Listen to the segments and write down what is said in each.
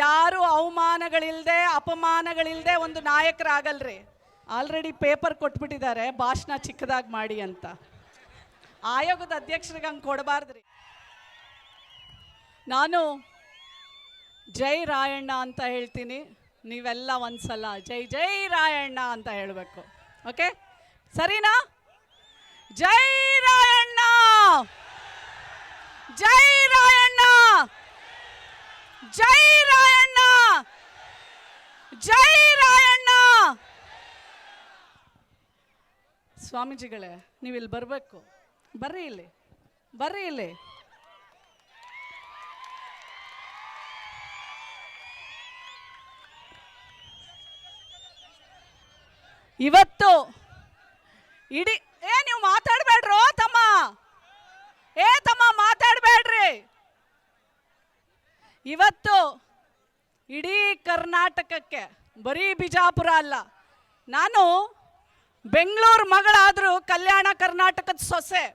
ಯಾರು ಅವಮಾನಗಳಿಲ್ದೆ ಅಪಮಾನಗಳಿಲ್ದೆ ಒಂದು ನಾಯಕರಾಗಲ್ರಿ. Already paper ಕೊಟ್ಬಿಟ್ಟಿದ್ದಾರೆ ಭಾಷಣ ಚಿಕ್ಕದಾಗಿ ಮಾಡಿ ಅಂತ. ಆಯೋಗದ ಅಧ್ಯಕ್ಷರಿಗೆ ಹಂಗೆ ಕೊಡಬಾರ್ದ್ರಿ. ನಾನು ಜೈ ರಾಯಣ್ಣ ಅಂತ ಹೇಳ್ತೀನಿ, ನೀವೆಲ್ಲ ಒಂದ್ಸಲ ಜೈ ಜೈ ರಾಯಣ್ಣ ಅಂತ ಹೇಳಬೇಕು. ಓಕೆ, ಸರಿನಾ? ಜೈ ರಾಯಣ್ಣ, ಜೈ ರಾಯಣ್ಣ, ಜೈ ರಾಯಣ್ಣ, ಜೈ ರಾಯಣ್ಣ. ಸ್ವಾಮೀಜಿಗಳೇ, ನೀವಿಲ್ಲಿ ಬರಬೇಕು. ಬರ್ರಿ ಇಲ್ಲಿ, ಬರ್ರಿ ಇಲ್ಲಿ. ಇವತ್ತು ಇಡೀ ನೀವು ಮಾತಾಡ್ಬೇಡ್ರೋ ತಮ್ಮ, ತಮ್ಮ ಮಾತಾಡ್ಬೇಡ್ರಿ. ಇವತ್ತು ಇಡೀ ಕರ್ನಾಟಕಕ್ಕೆ, ಬರೀ ಬಿಜಾಪುರ ಅಲ್ಲ, ನಾನು ಬೆಂಗಳೂರು ಮಗಳಾದ್ರೂ ಕಲ್ಯಾಣ ಕರ್ನಾಟಕದ ಸೊಸೆ,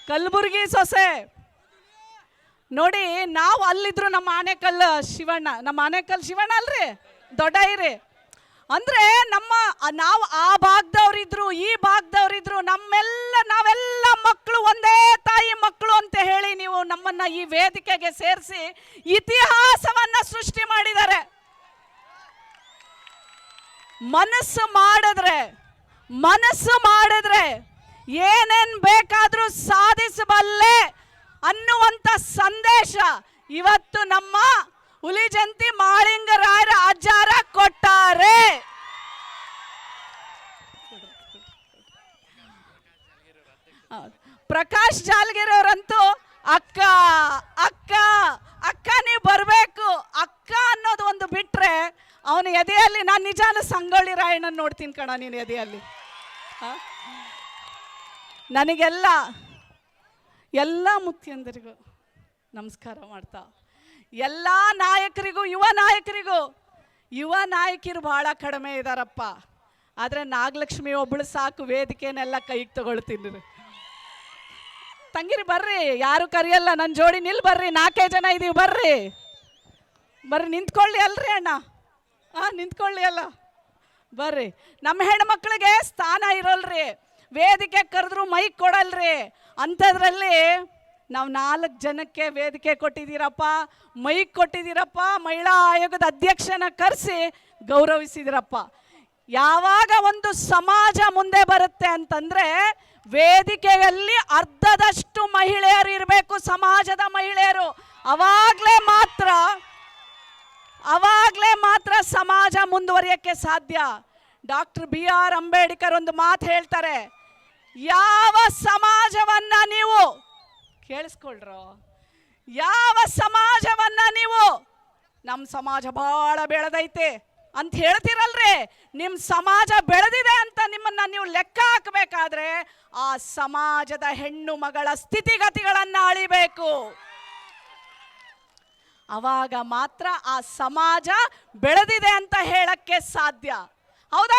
ಕಲಬುರಗಿ ಸೊಸೆ. ನೋಡಿ, ನಾವು ಅಲ್ಲಿದ್ರು ನಮ್ಮ ಆನೇಕಲ್ ಶಿವಣ್ಣ, ನಮ್ಮ ಆನೇಕಲ್ ಶಿವಣ್ಣ ಅಲ್ರಿ, ದೊಡ್ಡ ಇರಿ ಅಂದ್ರೆ ನಾವು ಆ ಭಾಗದವ್ರಿದ್ರು, ಈ ಭಾಗದವ್ರಿದ್ರು, ನಾವೆಲ್ಲ ಮಕ್ಕಳು ಒಂದೇ ತಾಯಿ ಮಕ್ಕಳು ಅಂತ ಹೇಳಿ ನೀವು ನಮ್ಮನ್ನ ಈ ವೇದಿಕೆಗೆ ಸೇರಿಸಿ ಇತಿಹಾಸವನ್ನ ಸೃಷ್ಟಿ ಮಾಡಿದ್ದಾರೆ. ಮನಸ್ಸು ಮಾಡಿದ್ರೆ ಏನೇನ್ ಬೇಕಾದ್ರೂ ಸಾಧಿಸಬಲ್ಲೆ ಅನ್ನುವಂತ ಸಂದೇಶ ಇವತ್ತು ನಮ್ಮ ಹುಲಿಜಂತಿ ಮಾಳಿಂಗರಾಯರ ಅಜ್ಜಾರ ಕೊಟ್ಟಾರೆ. ಪ್ರಕಾಶ್ ಜಾಲಗಿರಿ ಅವರಂತೂ ಅಕ್ಕ ಅಕ್ಕ ಅಕ್ಕ ನೀವು ಬರಬೇಕು, ಅಕ್ಕ ಅನ್ನೋದು ಒಂದು ಬಿಟ್ರೆ ಅವನ ಎದೆಯಲ್ಲಿ ನಾನು ನಿಜಾನ ಸಂಗೊಳ್ಳಿ ರಾಯಣ್ಣನ ನೋಡ್ತೀನಿ ಕಣ. ನೀನು ಎದೆಯಲ್ಲಿ ನನಗೆಲ್ಲ ಮುಖ್ಯಂದರಿಗೂ ನಮಸ್ಕಾರ ಮಾಡ್ತಾ, ಎಲ್ಲ ನಾಯಕರಿಗೂ, ಯುವ ನಾಯಕಿರು ಬಹಳ ಕಡಿಮೆ ಇದ್ದಾರಪ್ಪ. ಆದರೆ ನಾಗಲಕ್ಷ್ಮಿ ಒಬ್ಬಳು ಸಾಕು, ವೇದಿಕೆನೆಲ್ಲ ಕೈಗೆ ತಗೊಳ್ತೀನಿ. ತಂಗಿರಿ ಬರ್ರಿ, ಯಾರು ಕರಿಯಲ್ಲ, ನನ್ನ ಜೋಡಿ ನಿಲ್ ಬರ್ರಿ, 4 ಜನ ಇದೀವಿ, ಬರ್ರಿ ನಿಂತ್ಕೊಳ್ಳಿ ಅಲ್ರಿ ಅಣ್ಣ, ನಿಂತ್ಕೊಳ್ಳಿ ಅಲ್ಲ, ಬರ್ರಿ. ನಮ್ಮ ಹೆಣ್ಮಕ್ಳಿಗೆ ಸ್ಥಾನ ಇರೋಲ್ರಿ, ವೇದಿಕೆ ಕರೆದ್ರು ಮೈಕ್ ಕೊಡಲ್ರಿ. ಅಂಥದ್ರಲ್ಲಿ ನಾವು 4 ಜನಕ್ಕೆ ವೇದಿಕೆ ಕೊಟ್ಟಿದ್ದೀರಪ್ಪ, ಮೈಕ್ ಕೊಟ್ಟಿದ್ದೀರಪ್ಪ, ಮಹಿಳಾ ಆಯೋಗದ ಅಧ್ಯಕ್ಷನ ಕರೆಸಿ ಗೌರವಿಸಿದಿರಪ್ಪ. ಯಾವಾಗ ಒಂದು ಸಮಾಜ ಮುಂದೆ ಬರುತ್ತೆ ಅಂತಂದ್ರೆ ವೇದಿಕೆಯಲ್ಲಿ ಅರ್ಧದಷ್ಟು ಮಹಿಳೆಯರು ಇರಬೇಕು, ಸಮಾಜದ ಮಹಿಳೆಯರು. ಅವಾಗ್ಲೇ ಮಾತ್ರ ಸಮಾಜ ಮುಂದುವರಿಯಕ್ಕೆ ಸಾಧ್ಯ. ಡಾಕ್ಟರ್ BR ಅಂಬೇಡ್ಕರ್ ಒಂದು ಮಾತು ಹೇಳ್ತಾರೆ, ಯಾವ ಸಮಾಜವನ್ನ ನೀವು ಕೇಳಿಸ್ಕೊಳ್ರೋ, ಯಾವ ಸಮಾಜವನ್ನ ನೀವು ನಮ್ಮ ಸಮಾಜ ಬಹಳ ಬೆಳೆದೈತೆ ಅಂತ ಹೇಳ್ತಿರಲ್ರಿ, ನಿಮ್ಮ ಸಮಾಜ ಬೆಳೆದಿದೆ ಅಂತ ನಿಮ್ಮನ್ನ ನೀವು ಲೆಕ್ಕ ಹಾಕಬೇಕಾದ್ರೆ ಆ ಸಮಾಜದ ಹೆಣ್ಣು ಮಗಳ ಸ್ಥಿತಿಗತಿಗಳನ್ನ ಅಳಿಬೇಕು. ಅವಾಗ ಮಾತ್ರ ಆ ಸಮಾಜ ಬೆಳೆದಿದೆ ಅಂತ ಹೇಳಕ್ಕೆ ಸಾಧ್ಯ. ಹೌದಾ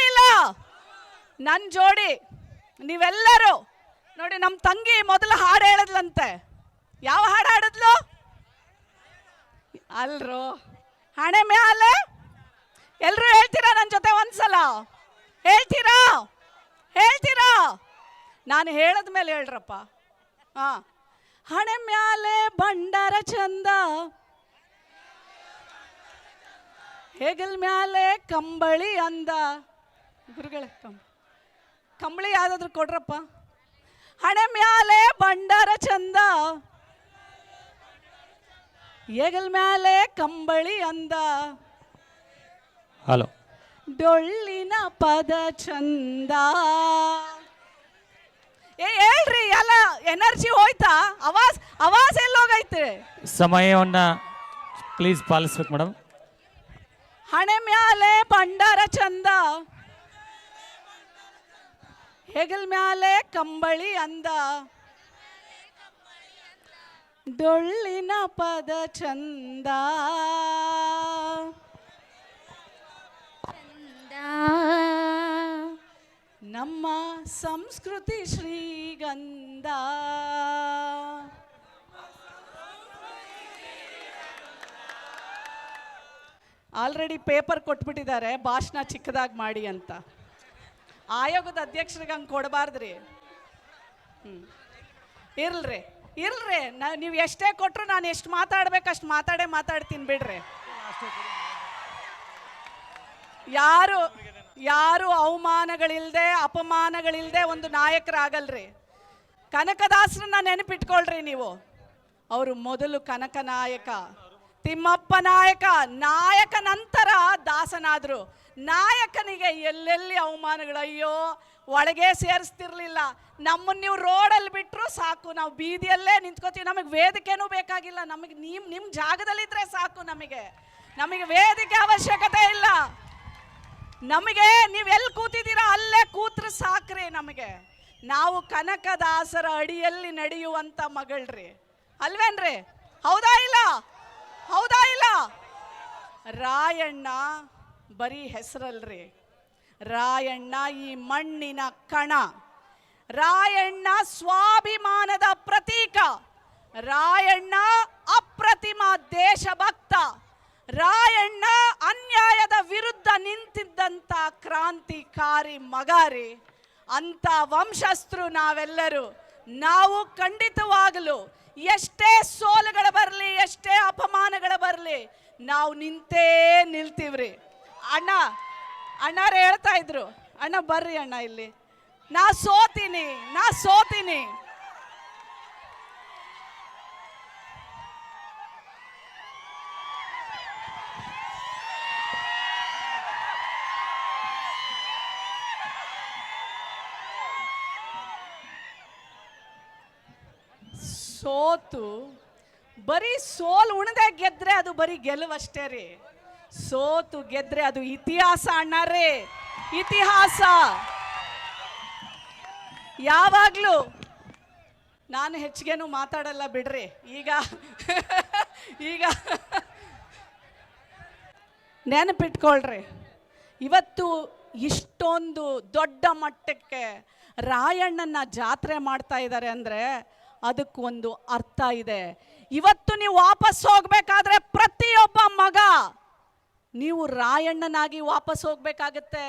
ಇಲ್ಲ? ನನ್ನ ಜೋಡಿ ನೀವೆಲ್ಲರೂ ನೋಡಿ, ನಮ್ಮ ತಂಗಿ ಮೊದಲು ಹಾಡು ಹೇಳಿದ್ಲಂತೆ. ಯಾವ ಹಾಡು ಹಾಡಿದ್ಲು ಅಲ್ರೋ? ಹಣೆ ಮ್ಯಾಲೆ. ಎಲ್ರು ಹೇಳ್ತೀರಾ ನನ್ನ ಜೊತೆ ಒಂದ್ಸಲ? ಹೇಳ್ತೀರಾ? ನಾನು ಹೇಳದ ಮೇಲೆ ಹೇಳ್ರಪ್ಪ. ಹಣೆ ಮ್ಯಾಲೆ ಬಂಡಾರ ಚಂದ, ಹೆಗಲ್ ಮ್ಯಾಲೆ ಕಂಬಳಿ ಅಂದ. ಗುರುಗಳೇ, ಕಂಬಳಿ ಯಾವ್ದಾದ್ರು ಕೊಡ್ರಪ್ಪ. ಹಣೆ ಮ್ಯಾಲೆ ಬಂಡಾರ ಚಂದ, ಹೆಗಲ್ ಮ್ಯಾಲೆ ಕಂಬಳಿ ಅಂದ. ಹಲೋ, ಡೊಳ್ಳಿನ ಪದ ಚಂದ. ಹೇಳ್ರಿ, ಎಲ್ಲ ಎನರ್ಜಿ ಹೋಯ್ತಾ? ಆವಾಜ್ ಎಲ್ಲೋಗೈತೆ? ಸಮಯವನ್ನ ಪ್ಲೀಸ್ ಪಾಲಿಸ್ಬೇಕು ಮೇಡಮ್. ಹಣೆ ಮ್ಯಾಲೆ ಬಂಡಾರ ಚಂದ, ಹೆಗಲ್ ಮ್ಯಾಲೆ ಕಂಬಳಿ ಅಂದ. ಡೊಳ್ಳಿನ ಪದ ಚಂದ. ನಮ್ಮ ಸಂಸ್ಕೃತಿ ಶ್ರೀಗಂಧ. ಆಲ್ರೆಡಿ ಪೇಪರ್ ಕೊಟ್ಬಿಟ್ಟಿದ್ದಾರೆ ಭಾಷಣ ಚಿಕ್ಕದಾಗಿ ಮಾಡಿ ಅಂತ. ಆಯೋಗದ ಅಧ್ಯಕ್ಷರಿಗೆ ಹಂಗೆ ಕೊಡಬಾರ್ದ್ರಿ. ಇರ್ಲ್ರಿ ಇರ್ಲ್ರಿ, ನೀವು ಎಷ್ಟೇ ಕೊಟ್ಟರು ನಾನು ಎಷ್ಟು ಮಾತಾಡ್ಬೇಕು ಅಷ್ಟು ಮಾತಾಡ್ತೀನಿ ಬಿಡ್ರಿ. ಯಾರು ಅವಮಾನಗಳಿಲ್ದೆ ಅಪಮಾನಗಳಿಲ್ದೆ ಒಂದು ನಾಯಕರಾಗಲ್ರಿ. ಕನಕದಾಸರನ್ನ ನೆನಪಿಟ್ಕೊಳ್ರಿ ನೀವು. ಅವರು ಮೊದಲು ಕನಕ ನಾಯಕ, ತಿಮ್ಮಪ್ಪ ನಾಯಕ, ನಾಯಕ ನಂತರ ದಾಸನಾದ್ರು. ನಾಯಕನಿಗೆ ಎಲ್ಲೆಲ್ಲಿ ಅವಮಾನಗಳು, ಅಯ್ಯೋ ಒಳಗೆ ಸೇರಿಸ್ತಿರ್ಲಿಲ್ಲ. ನಮ್ಮನ್ನು ನೀವು ರೋಡಲ್ಲಿ ಬಿಟ್ಟರು ಸಾಕು, ನಾವು ಬೀದಿಯಲ್ಲೇ ನಿಂತ್ಕೋತೀವಿ, ನಮಗೆ ವೇದಿಕೆನೂ ಬೇಕಾಗಿಲ್ಲ. ನಮಗೆ ನಿಮ್ಮ ಜಾಗದಲ್ಲಿದ್ದರೆ ಸಾಕು, ನಮಗೆ ವೇದಿಕೆ ಅವಶ್ಯಕತೆ ಇಲ್ಲ. ನಮಗೆ ನೀವೆಲ್ಲಿ ಕೂತಿದ್ದೀರಾ ಅಲ್ಲೇ ಕೂತ್ರೆ ಸಾಕ್ರಿ. ನಾವು ಕನಕದಾಸರ ಅಡಿಯಲ್ಲಿ ನಡೆಯುವಂಥ ಮಗಳ್ರಿ, ಅಲ್ವೇನ್ರಿ? ಹೌದಾ ಇಲ್ಲ? ರಾಯಣ್ಣ ಬರೀ ಹೆಸರಲ್ರಿ, ರಾಯಣ್ಣ ಈ ಮಣ್ಣಿನ ಕಣ, ರಾಯಣ್ಣ ಸ್ವಾಭಿಮಾನದ ಪ್ರತೀಕ, ರಾಯಣ್ಣ ಅಪ್ರತಿಮ ದೇಶಭಕ್ತ, ರಾಯಣ್ಣ ಅನ್ಯಾಯದ ವಿರುದ್ಧ ನಿಂತಿದ್ದಂಥ ಕ್ರಾಂತಿಕಾರಿ ಮಗಾರಿ. ಅಂತ ವಂಶಸ್ಥರು ನಾವೆಲ್ಲರೂ. ನಾವು ಖಂಡಿತವಾಗಲು ಎಷ್ಟೇ ಸೋಲುಗಳು ಬರಲಿ, ಎಷ್ಟೇ ಅಪಮಾನಗಳು ಬರಲಿ, ನಾವು ನಿಲ್ತೀವ್ರಿ. ಅಣ್ಣಾರು ಹೇಳ್ತಾ ಇದ್ರು, ಅಣ್ಣ ಬರ್ರಿ ಅಣ್ಣ ಇಲ್ಲಿ, ನಾ ಸೋತೀನಿ. ಬರೀ ಸೋಲು ಉಣದೆ ಗೆದ್ರೆ ಅದು ಬರೀ ಗೆಲುವಷ್ಟೇ ರೀ. ಸೋತು ಗೆದ್ರೆ ಅದು ಇತಿಹಾಸ ಅಣ್ಣಾರೇ, ಇತಿಹಾಸ. ಯಾವಾಗ್ಲೂ ನಾನು ಹೆಚ್ಚಿಗೆನೂ ಮಾತಾಡಲ್ಲ ಬಿಡ್ರಿ. ಈಗ ನೆನಪಿಟ್ಕೊಳ್ರಿ, ಇವತ್ತು ಇಷ್ಟೊಂದು ದೊಡ್ಡ ಮಟ್ಟಕ್ಕೆ ರಾಯಣ್ಣನ ಜಾತ್ರೆ ಮಾಡ್ತಾ ಇದ್ದಾರೆ ಅಂದರೆ ಅದಕ್ಕೊಂದು ಅರ್ಥ ಇದೆ. ಇವತ್ತು ನೀವು ವಾಪಸ್ ಹೋಗ್ಬೇಕಾದ್ರೆ ಪ್ರತಿಯೊಬ್ಬ ಮಗ ನೀವು ರಾಯಣ್ಣನಾಗಿ ವಾಪಸ್ ಹೋಗ್ಬೇಕಾಗತ್ತೆ.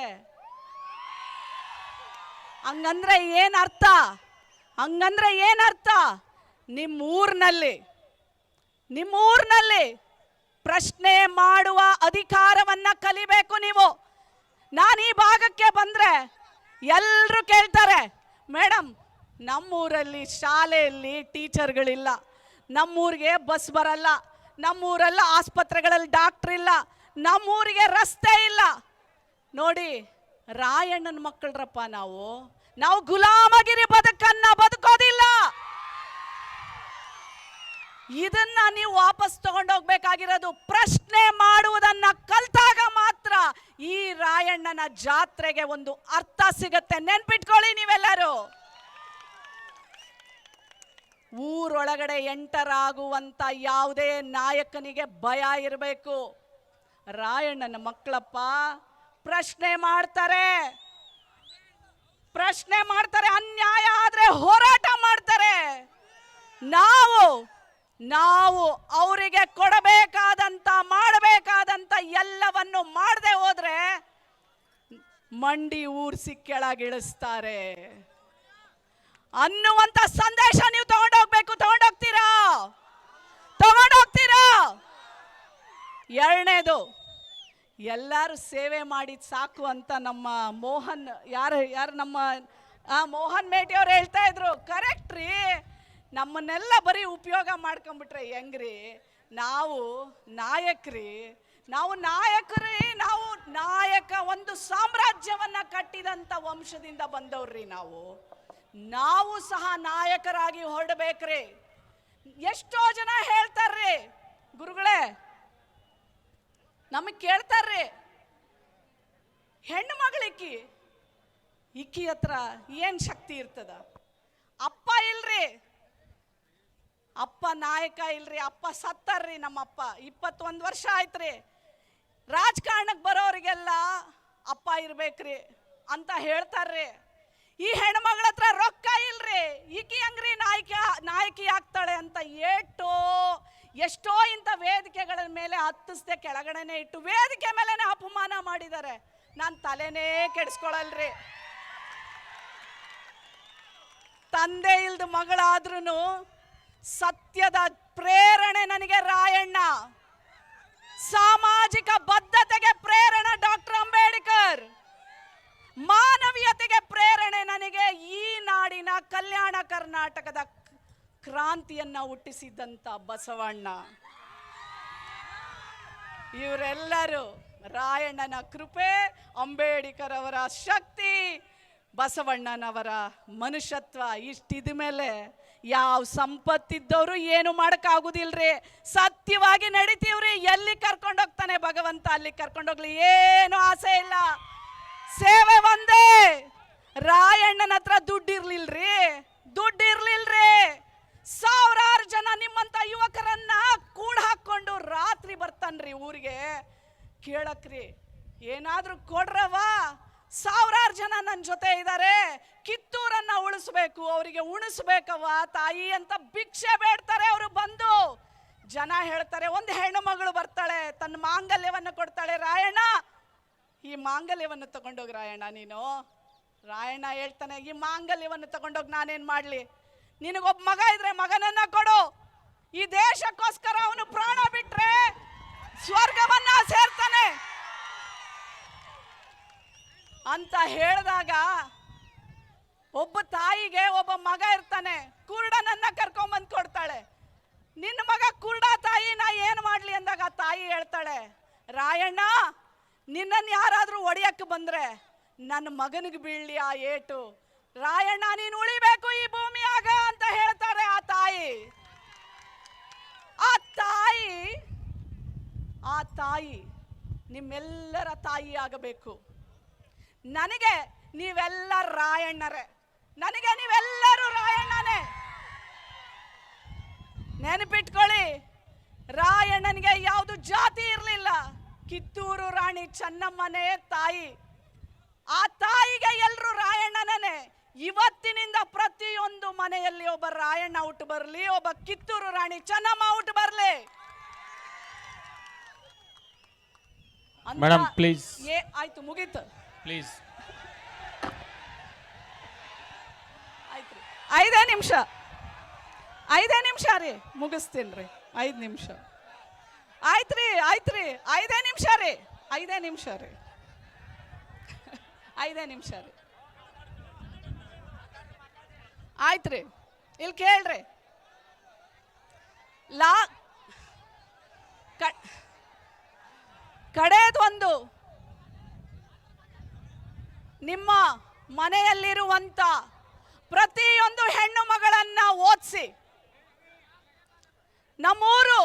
ಹಂಗಂದ್ರೆ ಏನರ್ಥ? ನಿಮ್ಮೂರಿನಲ್ಲಿ ಪ್ರಶ್ನೆ ಮಾಡುವ ಅಧಿಕಾರವನ್ನ ಕಲಿಬೇಕು ನೀವು. ನಾನು ಈ ಭಾಗಕ್ಕೆ ಬಂದ್ರೆ ಎಲ್ಲರೂ ಕೇಳ್ತಾರೆ, ಮೇಡಮ್ ನಮ್ಮೂರಲ್ಲಿ ಶಾಲೆಯಲ್ಲಿ ಟೀಚರ್ಗಳಿಲ್ಲ, ನಮ್ಮೂರಿಗೆ ಬಸ್ ಬರಲ್ಲ, ನಮ್ಮೂರಲ್ಲಿ ಆಸ್ಪತ್ರೆಗಳಲ್ಲಿ ಡಾಕ್ಟರ್ ಇಲ್ಲ, ನಮ್ಮೂರಿಗೆ ರಸ್ತೆ ಇಲ್ಲ. ನೋಡಿ, ರಾಯಣ್ಣನ ಮಕ್ಕಳ್ರಪ್ಪ ನಾವು ಗುಲಾಮಗಿರಿ ಬದುಕೋದಿಲ್ಲ. ಇದನ್ನ ನೀವು ವಾಪಸ್ ತಗೊಂಡೋಗ್ಬೇಕಾಗಿರೋದು. ಪ್ರಶ್ನೆ ಮಾಡುವುದನ್ನ ಕಲ್ತಾಗ ಮಾತ್ರ ಈ ರಾಯಣ್ಣನ ಜಾತ್ರೆಗೆ ಒಂದು ಅರ್ಥ ಸಿಗತ್ತೆ. ನೆನ್ಪಿಟ್ಕೊಳ್ಳಿ ನೀವೆಲ್ಲರೂ. ಊರೊಳಗಡೆ ಎಂಟರಾಗುವಂತ ಯಾವುದೇ ನಾಯಕನಿಗೆ ಭಯ ಇರಬೇಕು. ರಾಯಣ್ಣನ ಮಕ್ಕಳಪ್ಪ ಪ್ರಶ್ನೆ ಮಾಡ್ತಾರೆ, ಅನ್ಯಾಯ ಆದ್ರೆ ಹೋರಾಟ ಮಾಡ್ತಾರೆ. ನಾವು ಅವರಿಗೆ ಮಾಡಬೇಕಾದಂತ ಎಲ್ಲವನ್ನು ಮಾಡದೆ ಹೋದ್ರೆ ಮಂಡಿ ಊರ್ಸಿ ಕೆಳಗಿಳಿಸ್ತಾರೆ ಅನ್ನುವಂತ ಸಂದೇಶ ನೀವು ತಗೊಂಡೋಗ್ತೀರಾ? ಎರಡನೇದು, ಎಲ್ಲರೂ ಸೇವೆ ಮಾಡಿ ಸಾಕು ಅಂತ ನಮ್ಮ ಮೋಹನ್ ನಮ್ಮ ಮೋಹನ್ ಮೇಟಿ ಅವ್ರು ಹೇಳ್ತಾ ಇದ್ರು. ಕರೆಕ್ಟ್ ರೀ. ನಮ್ಮನ್ನೆಲ್ಲ ಬರೀ ಉಪಯೋಗ ಮಾಡ್ಕೊಂಡ್ಬಿಟ್ರೆ ಹೆಂಗ್ರಿ? ನಾವು ನಾಯಕ ಒಂದು ಸಾಮ್ರಾಜ್ಯವನ್ನ ಕಟ್ಟಿದಂತ ವಂಶದಿಂದ ಬಂದವ್ರಿ. ನಾವು ಸಹ ನಾಯಕರಾಗಿ ಹೊರಡಬೇಕ್ರಿ. ಎಷ್ಟೋ ಜನ ಹೇಳ್ತಾರ್ರಿ, ಗುರುಗಳೇ ನಮಗ್ ಕೇಳ್ತಾರ್ರಿ, ಹೆಣ್ಣು ಮಗಳಿಕ್ಕಿ ಹತ್ರ ಏನ್ ಶಕ್ತಿ ಇರ್ತದ? ಅಪ್ಪ ಇಲ್ರಿ, ಅಪ್ಪ ನಾಯಕ ಇಲ್ರಿ, ಅಪ್ಪ ಸತ್ತಾರ್ರಿ. ನಮ್ಮಪ್ಪ 21 ವರ್ಷ ಆಯ್ತ್ರಿ. ರಾಜಕಾರಣಕ್ಕೆ ಬರೋರಿಗೆಲ್ಲ ಅಪ್ಪ ಇರ್ಬೇಕ್ರಿ ಅಂತ ಹೇಳ್ತಾರ್ರಿ. ಈ ಹೆಣ್ಮಗಳ ಹತ್ರ ರೊಕ್ಕ ಇಲ್ರಿ, ಈಕಿ ಹಂಗ್ರಿ ನಾಯಕಿ ಆಗ್ತಾಳೆ ಅಂತ ಎಷ್ಟೋ ಇಂಥ ವೇದಿಕೆಗಳ ಮೇಲೆ ಹತ್ತಿಸ್ದೆ ಕೆಳಗಡೆನೆ ಇಟ್ಟು ವೇದಿಕೆ ಮೇಲೆನೆ ಅಪಮಾನ ಮಾಡಿದ್ದಾರೆ. ನಾನು ತಲೆನೇ ಕೆಡಿಸ್ಕೊಳಲ್ರಿ. ತಂದೆ ಇಲ್ದ ಮಗಳಾದ್ರೂ ಸತ್ಯದ ಪ್ರೇರಣೆ ನನಗೆ ರಾಯಣ್ಣ, ಸಾಮಾಜಿಕ ಬದ್ಧತೆಗೆ ಪ್ರೇರಣೆ ಡಾಕ್ಟರ್ ಅಂಬೇಡ್ಕರ್, ಮಾನವೀಯತೆಗೆ ಪ್ರೇರಣೆ ನನಗೆ ಈ ನಾಡಿನ ಕಲ್ಯಾಣ ಕರ್ನಾಟಕದ ಕ್ರಾಂತಿಯನ್ನ ಹುಟ್ಟಿಸಿದಂತ ಬಸವಣ್ಣ. ಇವರೆಲ್ಲರೂ ರಾಯಣ್ಣನ ಕೃಪೆ, ಅಂಬೇಡ್ಕರ್ ಅವರ ಶಕ್ತಿ, ಬಸವಣ್ಣನವರ ಮನುಷ್ಯತ್ವ ಇಷ್ಟಿದ ಮೇಲೆ ಯಾವ ಸಂಪತ್ತಿದ್ದವರು ಏನು ಮಾಡಕ್ಕಾಗುದಿಲ್ರಿ. ಸತ್ಯವಾಗಿ ನಡಿತೀವ್ರಿ. ಎಲ್ಲಿ ಕರ್ಕೊಂಡೋಗ್ತಾನೆ ಭಗವಂತ ಅಲ್ಲಿ ಕರ್ಕೊಂಡೋಗ್ಲಿ, ಏನು ಆಸೆ ಇಲ್ಲ. ಸೇವೆ ಒಂದೇ. ರಾಯಣ್ಣನ ಹತ್ರ ದುಡ್ಡಿರ್ಲಿಲ್ರಿ. ಸಾವಿರಾರು ಜನ ನಿಮ್ಮಂತ ಯುವಕರನ್ನ ಕೂಡ ಹಾಕೊಂಡು ರಾತ್ರಿ ಬರ್ತಾನ್ರಿ ಊರಿಗೆ ಕೇಳಕ್ರಿ, ಏನಾದ್ರೂ ಕೊಡ್ರವ. ಸಾವಿರಾರು ಜನ ನನ್ನ ಜೊತೆ ಇದ್ದಾರೆ. ಕಿತ್ತೂರನ್ನ ಉಳಿಸ್ಬೇಕು, ಅವರಿಗೆ ಉಣಿಸ್ಬೇಕವ್ವ ತಾಯಿ ಅಂತ ಭಿಕ್ಷೆ ಬೇಡ್ತಾರೆ. ಅವರು ಬಂದು ಜನ ಹೇಳ್ತಾರೆ, ಒಂದು ಹೆಣ್ಣು ಮಗಳು ಬರ್ತಾಳೆ, ತನ್ನ ಮಾಂಗಲ್ಯವನ್ನು ಕೊಡ್ತಾಳೆ. ರಾಯಣ್ಣ, ಈ ಮಾಂಗಲ್ಯವನ್ನು ತಗೊಂಡೋಗಿ ರಾಯಣ್ಣ ನೀನು. ರಾಯಣ್ಣ ಹೇಳ್ತಾನೆ, ಈ ಮಾಂಗಲ್ಯವನ್ನು ತಗೊಂಡೋಗಿ ನಾನೇನ್ ಮಾಡ್ಲಿ? ನಿನಗೊಬ್ಬ ಮಗ ಇದ್ರೆ ಮಗನನ್ನ ಕೊಡು. ಈ ದೇಶಕ್ಕೋಸ್ಕರ ಅವನು ಪ್ರಾಣ ಬಿಟ್ರೆ ಸ್ವರ್ಗವನ್ನ ಸೇರ್ತಾನೆ ಅಂತ ಹೇಳಿದಾಗ, ಒಬ್ಬ ತಾಯಿಗೆ ಒಬ್ಬ ಮಗ ಇರ್ತಾನೆ, ಕುರುಡನನ್ನ ಕರ್ಕೊಂಬಂದು ಕೊಡ್ತಾಳೆ. ನಿನ್ನ ಮಗ ಕುರುಡ ತಾಯಿ, ನಾ ಏನು ಮಾಡ್ಲಿ ಅಂದಾಗ ಆ ತಾಯಿ ಹೇಳ್ತಾಳೆ, ರಾಯಣ್ಣ ನಿನ್ನನ್ನು ಯಾರಾದ್ರೂ ಒಡೆಯಕ್ಕೆ ಬಂದ್ರೆ ನನ್ನ ಮಗನಿಗೆ ಬೀಳ್ಲಿ ಆ ಏಟು. ರಾಯಣ್ಣ ನೀನು ಉಳಿಬೇಕು ಈ ಭೂಮಿಯಾಗ ಅಂತ ಹೇಳ್ತಾರೆ ಆ ತಾಯಿ. ಆ ತಾಯಿ ನಿಮ್ಮೆಲ್ಲರ ತಾಯಿ ಆಗಬೇಕು. ನನಗೆ ನೀವೆಲ್ಲ ರಾಯಣ್ಣರೇ, ನನಗೆ ನೀವೆಲ್ಲರೂ ರಾಯಣ್ಣನೇ. ನೆನಪಿಟ್ಕೊಳ್ಳಿ, ರಾಯಣ್ಣನಿಗೆ ಯಾವುದು ಜಾತಿ ಇರಲಿಲ್ಲ. ಕಿತ್ತೂರು ರಾಣಿ ಚೆನ್ನಮ್ಮನೇ ತಾಯಿ. ಆ ತಾಯಿಗೆ ಎಲ್ಲರೂ ರಾಯಣ್ಣನೇ. ಇವತ್ತಿನಿಂದ ಪ್ರತಿಯೊಂದು ಮನೆಯಲ್ಲಿ ಒಬ್ಬ ರಾಯಣ್ಣ ಹುಟ್ಟು ಬರಲಿ, ಒಬ್ಬ ಕಿತ್ತೂರು ರಾಣಿ ಚೆನ್ನಮ್ಮ ಹುಟ್ಟು ಬರಲಿ. Madam please. ಆಯ್ತು, ಮುಗೀತು. ಪ್ಲೀಸ್ ಆಯ್ತು, 5 ನಿಮಿಷ ರೀ, ಮುಗಿಸ್ತೀನಿ ರೀ. 5 ನಿಮಿಷ ಆಯ್ತ್ರಿ. 5 ನಿಮಿಷ ರೀ. 5 ನಿಮಿಷ ರೀ. ಆಯ್ತ್ರಿ, ಇಲ್ಲಿ ಕೇಳ್ರಿ. ಕಡೆದೊಂದು, ನಿಮ್ಮ ಮನೆಯಲ್ಲಿರುವಂತ ಪ್ರತಿಯೊಂದು ಹೆಣ್ಣು ಮಗಳನ್ನ ಓದಿಸಿ. ನಮ್ಮೂರು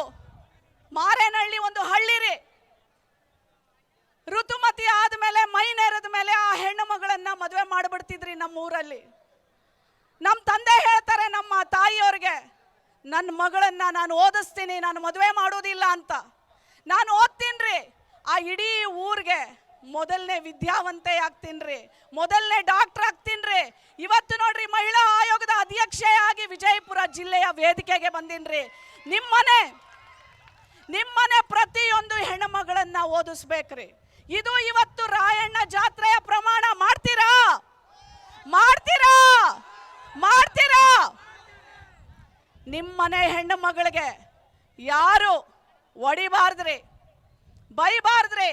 ಮಾರೇನಹಳ್ಳಿ ಒಂದು ಹಳ್ಳಿ ರೀ. ಋತುಮತಿ ಆದ್ಮೇಲೆ ಮೈ ನೆರೆದ ಮೇಲೆ ಆ ಹೆಣ್ಣು ಮಗಳನ್ನ ಮದುವೆ ಮಾಡಿಬಿಡ್ತಿದ್ರಿ ನಮ್ಮೂರಲ್ಲಿ. ನಮ್ಮ ತಂದೆ ಹೇಳ್ತಾರೆ ನಮ್ಮ ತಾಯಿಯವ್ರಿಗೆ, ನನ್ನ ಮಗಳನ್ನ ನಾನು ಓದಿಸ್ತೀನಿ, ನಾನು ಮದುವೆ ಮಾಡೋದಿಲ್ಲ ಅಂತ. ನಾನು ಓದ್ತೀನಿ, ಆ ಇಡೀ ಊರಿಗೆ ಮೊದಲನೇ ವಿದ್ಯಾವಂತೆ ಆಗ್ತೀನಿ, ಮೊದಲನೇ ಡಾಕ್ಟರ್ ಆಗ್ತೀನಿ. ಇವತ್ತು ನೋಡ್ರಿ, ಮಹಿಳಾ ಆಯೋಗದ ಅಧ್ಯಕ್ಷೆಯಾಗಿ ವಿಜಯಪುರ ಜಿಲ್ಲೆಯ ವೇದಿಕೆಗೆ ಬಂದಿನ್ರಿ. ನಿಮ್ಮನೆ ಪ್ರತಿಯೊಂದು ಹೆಣ್ಣುಮಗಳನ್ನ ಓದಿಸ್ಬೇಕ್ರಿ. ಇದು ಇವತ್ತು ರಾಯಣ್ಣ ಜಾತ್ರೆಯ ಪ್ರಮಾಣ. ಮಾಡ್ತೀರಾ? ನಿಮ್ಮನೆ ಹೆಣ್ಣು ಮಗಳಿಗೆ ಯಾರು ಹೊಡಿಬಾರ್ದ್ರಿ, ಬೈಬಾರ್ದ್ರಿ,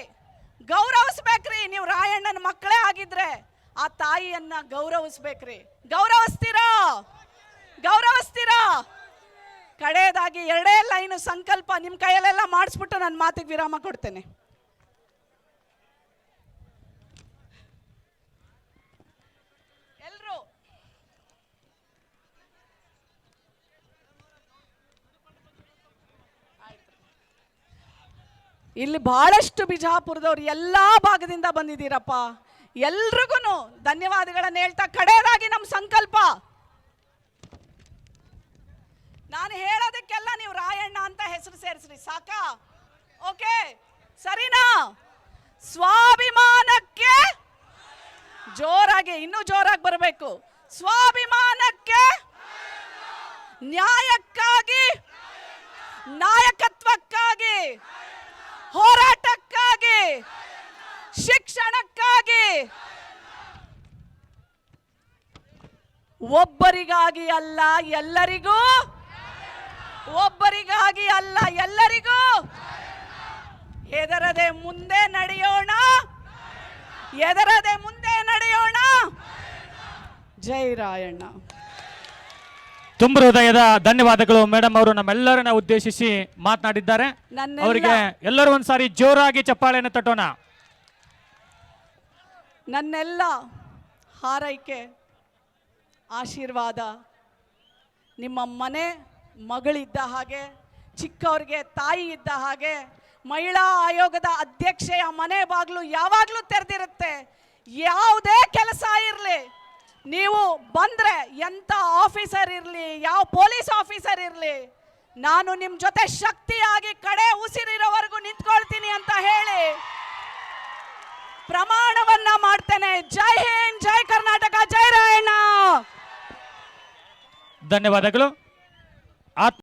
ಗೌರವಿಸ್ಬೇಕ್ರಿ. ನೀವು ರಾಯಣ್ಣನ ಮಕ್ಕಳೇ ಆಗಿದ್ರೆ ಆ ತಾಯಿಯನ್ನ ಗೌರವಿಸ್ಬೇಕ್ರಿ. ಗೌರವಿಸ್ತೀರಾ? ಕಡೆಯದಾಗಿ 2 ಲೈನು ಸಂಕಲ್ಪ ನಿಮ್ಮ ಕೈಯಲ್ಲೆಲ್ಲ ಮಾಡಿಸ್ಬಿಟ್ಟು ನನ್ನ ಮಾತಿಗೆ ವಿರಾಮ ಕೊಡ್ತೇನೆ. ಎಲ್ರು ಇಲ್ಲಿ ಬಹಳಷ್ಟು ಬಿಜಾಪುರದವ್ರು ಎಲ್ಲಾ ಭಾಗದಿಂದ ಬಂದಿದ್ದೀರಪ್ಪ. ಎಲ್ರಿಗೂ ಧನ್ಯವಾದಗಳನ್ನ ಹೇಳ್ತಾ, ಕಡೆಯದಾಗಿ ನಮ್ಮ ಸಂಕಲ್ಪ, ನಾನು ಹೇಳೋದಕ್ಕೆಲ್ಲ ನೀವು ರಾಯಣ್ಣ ಅಂತ ಹೆಸರು ಸೇರಿಸ್ರಿ, ಸಾಕಾ? ಓಕೆ, ಸರಿನಾ? ಸ್ವಾಭಿಮಾನಕ್ಕೆ ಜೋರಾಗಿ, ಇನ್ನೂ ಜೋರಾಗಿ ಬರಬೇಕು. ಸ್ವಾಭಿಮಾನಕ್ಕೆ, ನ್ಯಾಯಕ್ಕಾಗಿ, ನಾಯಕ ಒಬ್ಬರಿಗಾಗಿ ಅಲ್ಲ ಎಲ್ಲರಿಗೂ, ಒಬ್ಬರಿಗಾಗಿ ಅಲ್ಲ ಎಲ್ಲರಿಗೂ. ಹೆದರದೆ ಮುಂದೆ ನಡೆಯೋಣ, ಹೆದರದೆ ಮುಂದೆ ನಡೆಯೋಣ. ಜೈ ರಾಯಣ್ಣ. ತುಂಬ ಹೃದಯದ ಧನ್ಯವಾದಗಳು ಮೇಡಮ್ ಅವರು ನಮ್ಮೆಲ್ಲರನ್ನ ಉದ್ದೇಶಿಸಿ ಮಾತನಾಡಿದ್ದಾರೆ. ಅವರಿಗೆ ಎಲ್ಲರೂ ಒಂದ್ಸಾರಿ ಜೋರಾಗಿ ಚಪ್ಪಾಳೆಯನ್ನು ತಟ್ಟೋಣ. ನನ್ನೆಲ್ಲ ಹಾರೈಕೆ, ಆಶೀರ್ವಾದ ನಿಮ್ಮ ಮನೆ ಮಗಳಿದ್ದ ಹಾಗೆ, ಚಿಕ್ಕವ್ರಿಗೆ ತಾಯಿ ಇದ್ದ ಹಾಗೆ, ಮಹಿಳಾ ಆಯೋಗದ ಅಧ್ಯಕ್ಷೆಯ ಮನೆ ಬಾಗಿಲು ಯಾವಾಗಲೂ ತೆರೆದಿರುತ್ತೆ. ಯಾವುದೇ ಕೆಲಸ ಇರಲಿ, ನೀವು ಬಂದರೆ ಎಂಥ ಆಫೀಸರ್ ಇರಲಿ, ಯಾವ ಪೊಲೀಸ್ ಆಫೀಸರ್ ಇರಲಿ, ನಾನು ನಿಮ್ಮ ಜೊತೆ ಶಕ್ತಿಯಾಗಿ ಕಡೆ ಉಸಿರಿರೋವರೆಗೂ ನಿಂತ್ಕೊಳ್ತೀನಿ ಅಂತ ಹೇಳಿ ಪ್ರಮಾಣವನ್ನ ಮಾಡ್ತೇನೆ. ಜೈ ಹಿಂದ್, ಜೈ ಕರ್ನಾಟಕ, ಜೈ ರಾಯಣ್ಣ. ಧನ್ಯವಾದಗಳು.